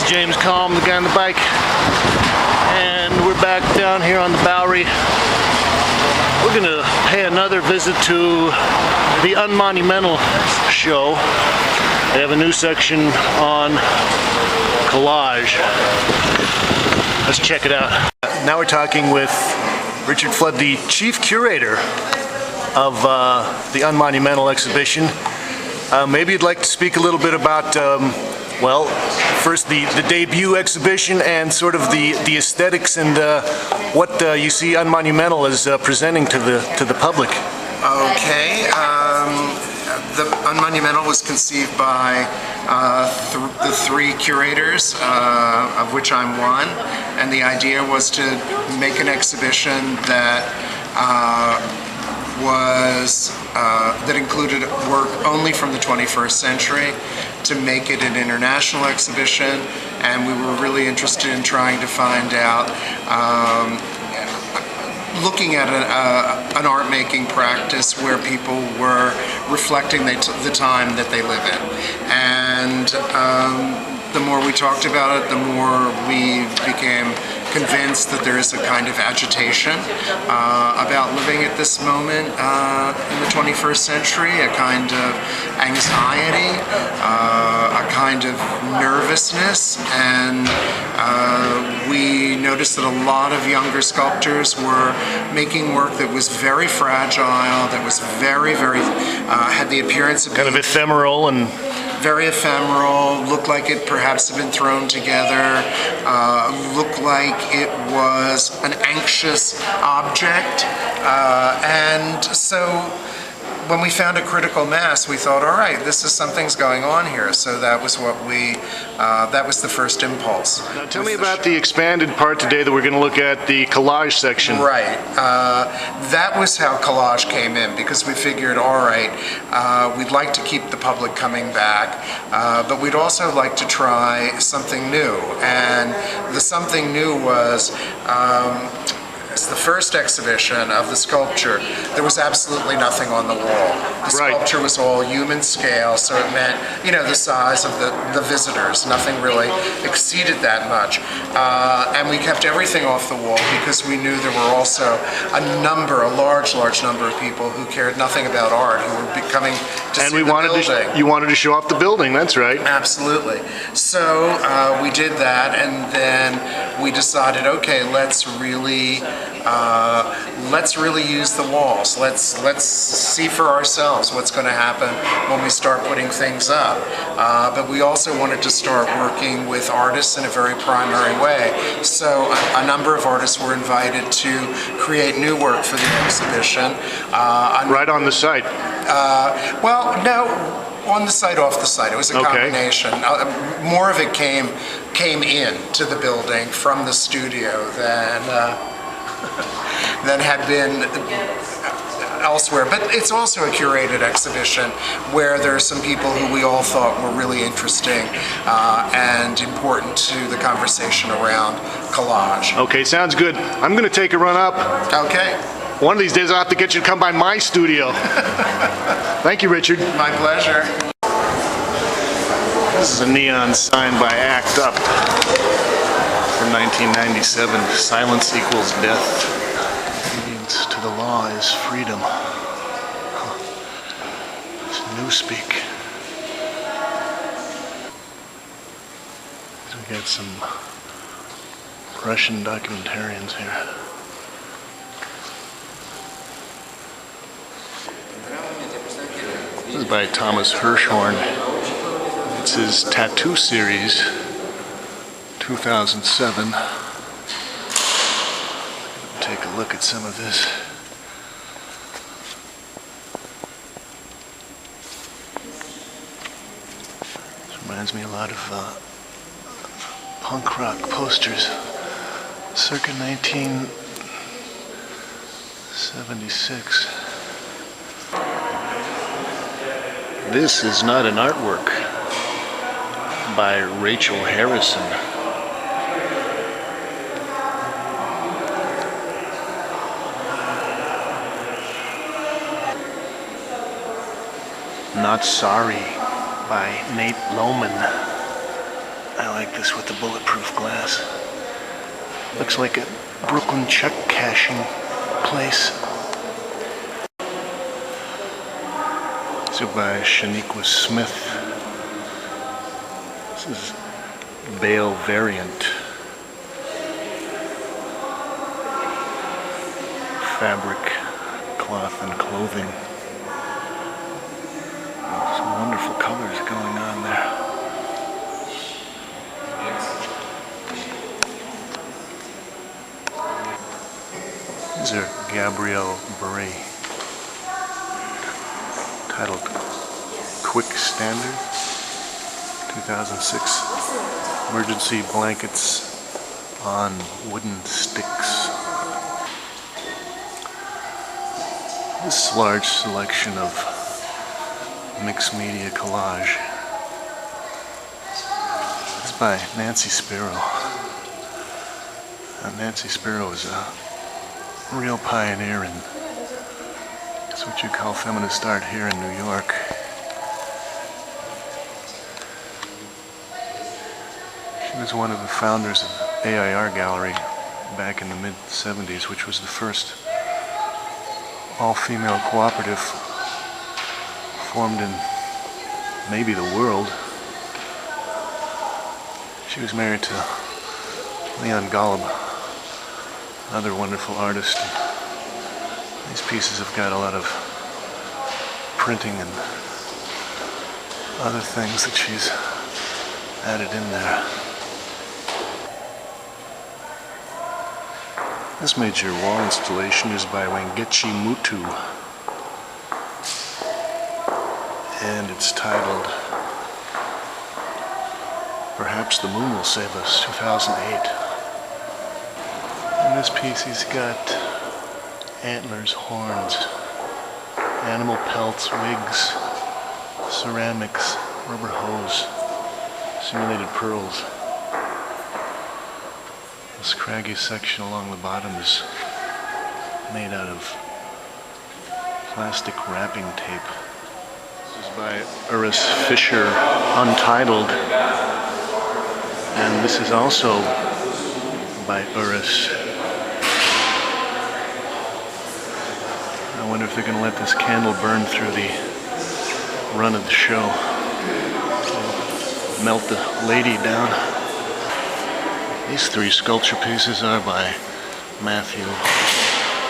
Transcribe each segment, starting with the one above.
James Kalm, the guy on the bike, and we're back down here on the Bowery. We're gonna pay another visit to the Unmonumental show. They have a new section on collage. Let's check it out. Now we're talking with Richard Flood, the chief curator of the Unmonumental exhibition. Maybe you'd like to speak a little bit about well, first the debut exhibition and sort of the aesthetics and what you see Unmonumental as presenting to the public. Okay, the Unmonumental was conceived by the three curators, of which I'm one, and the idea was to make an exhibition that that included work only from the 21st century, to make it an international exhibition, and we were really interested in trying to find out, looking at an art-making practice where people were reflecting the time that they live in. And the more we talked about it, the more we became convinced that there is a kind of agitation about living at this moment in the 21st century, a kind of anxiety, a kind of nervousness, and we noticed that a lot of younger sculptors were making work that was very fragile, that was very, had the appearance of kind of ephemeral and very ephemeral, looked like it perhaps had been thrown together, looked like it was an anxious object, and so when we found a critical mass, we thought, all right, something's going on here. So that was what that was the first impulse. Now tell me about the expanded part today that we're going to look at, the collage section. Right. That was how collage came in, because we figured, all right, we'd like to keep the public coming back, but we'd also like to try something new. And the something new was, the first exhibition of the sculpture, there was absolutely nothing on the wall. The sculpture was all human scale, so it meant, the size of the visitors. Nothing really exceeded that much. And we kept everything off the wall because we knew there were also a large number of people who cared nothing about art, who were coming to see the building. You wanted to show off the building, that's right. Absolutely. So we did that, and then we decided, okay, let's really use the walls. Let's see for ourselves what's going to happen when we start putting things up. But we also wanted to start working with artists in a very primary way. So a number of artists were invited to create new work for the exhibition. Right on the site? Well, no. On the site, off the site. It was a combination. More of it came in to the building from the studio than had been elsewhere. But it's also a curated exhibition where there are some people who we all thought were really interesting and important to the conversation around collage. Okay, sounds good. I'm going to take a run up. Okay. One of these days I'll have to get you to come by my studio. Thank you, Richard. My pleasure. This is a neon sign by ACT UP from 1997. Silence equals death. Obedience to the law is freedom. It's newspeak. We got some Russian documentarians here. This is by Thomas Hirschhorn. It's his tattoo series, 2007. Take a look at some of this. This reminds me a lot of punk rock posters, circa 1976. This is not an artwork by Rachel Harrison. Not Sorry by Nate Lohman. I like this with the bulletproof glass. Looks like a Brooklyn check cashing place. These are by Shaniqua Smith. This is Veil Variant. Fabric, cloth, and clothing. Some wonderful colors going on there. These are Gabrielle Bure, titled Quick Standard, 2006. Emergency blankets on wooden sticks. This large selection of mixed media collage. It's by Nancy Sparrow. Nancy Sparrow is a real pioneer in, it's what you call feminist art here in New York. She was one of the founders of AIR Gallery back in the mid-70s, which was the first all-female cooperative formed in maybe the world. She was married to Leon Golub, another wonderful artist. These pieces have got a lot of printing and other things that she's added in there. This major wall installation is by Wangechi Mutu, and it's titled Perhaps the Moon Will Save Us, 2008. In this piece he's got antlers, horns, animal pelts, wigs, ceramics, rubber hose, simulated pearls. The scraggy section along the bottom is made out of plastic wrapping tape. This is by Urs Fischer, Untitled, and this is also by Urs. I wonder if they're going to let this candle burn through the run of the show. Melt the lady down. These three sculpture pieces are by Matthew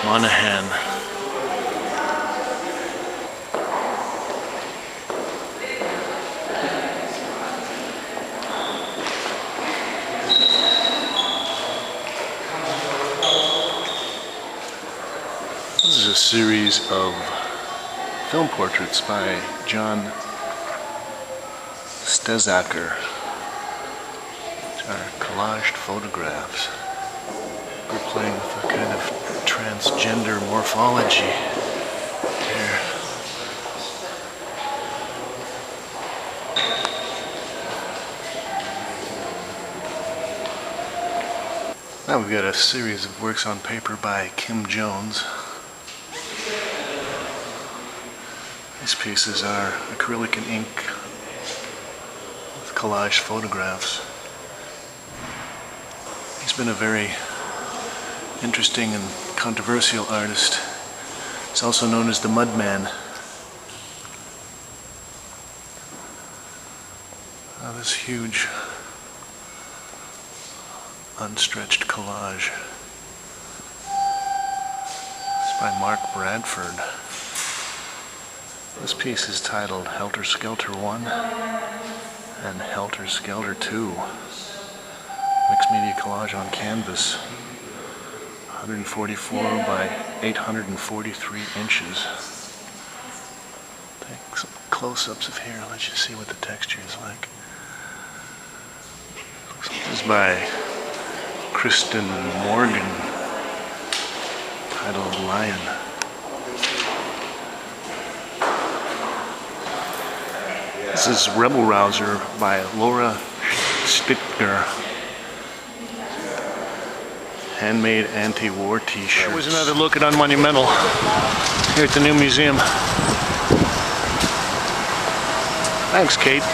Monahan. This is a series of film portraits by John Stezacker. Are collaged photographs. We're playing with a kind of transgender morphology here. Now we've got a series of works on paper by Kim Jones. These pieces are acrylic and ink with collaged photographs. He's been a very interesting and controversial artist. He's also known as the Mudman. This huge unstretched collage. It's by Mark Bradford. This piece is titled Helter Skelter 1 and Helter Skelter 2. Mixed media collage on canvas, 144 by 843 inches. Take some close-ups of here, let you see what the texture is like. This is by Kristen Morgan, titled Lion. This is Rebel Rouser by Laura Stittger. Handmade anti-war t-shirts. That was another look at Unmonumental here at the new museum. Thanks, Kate.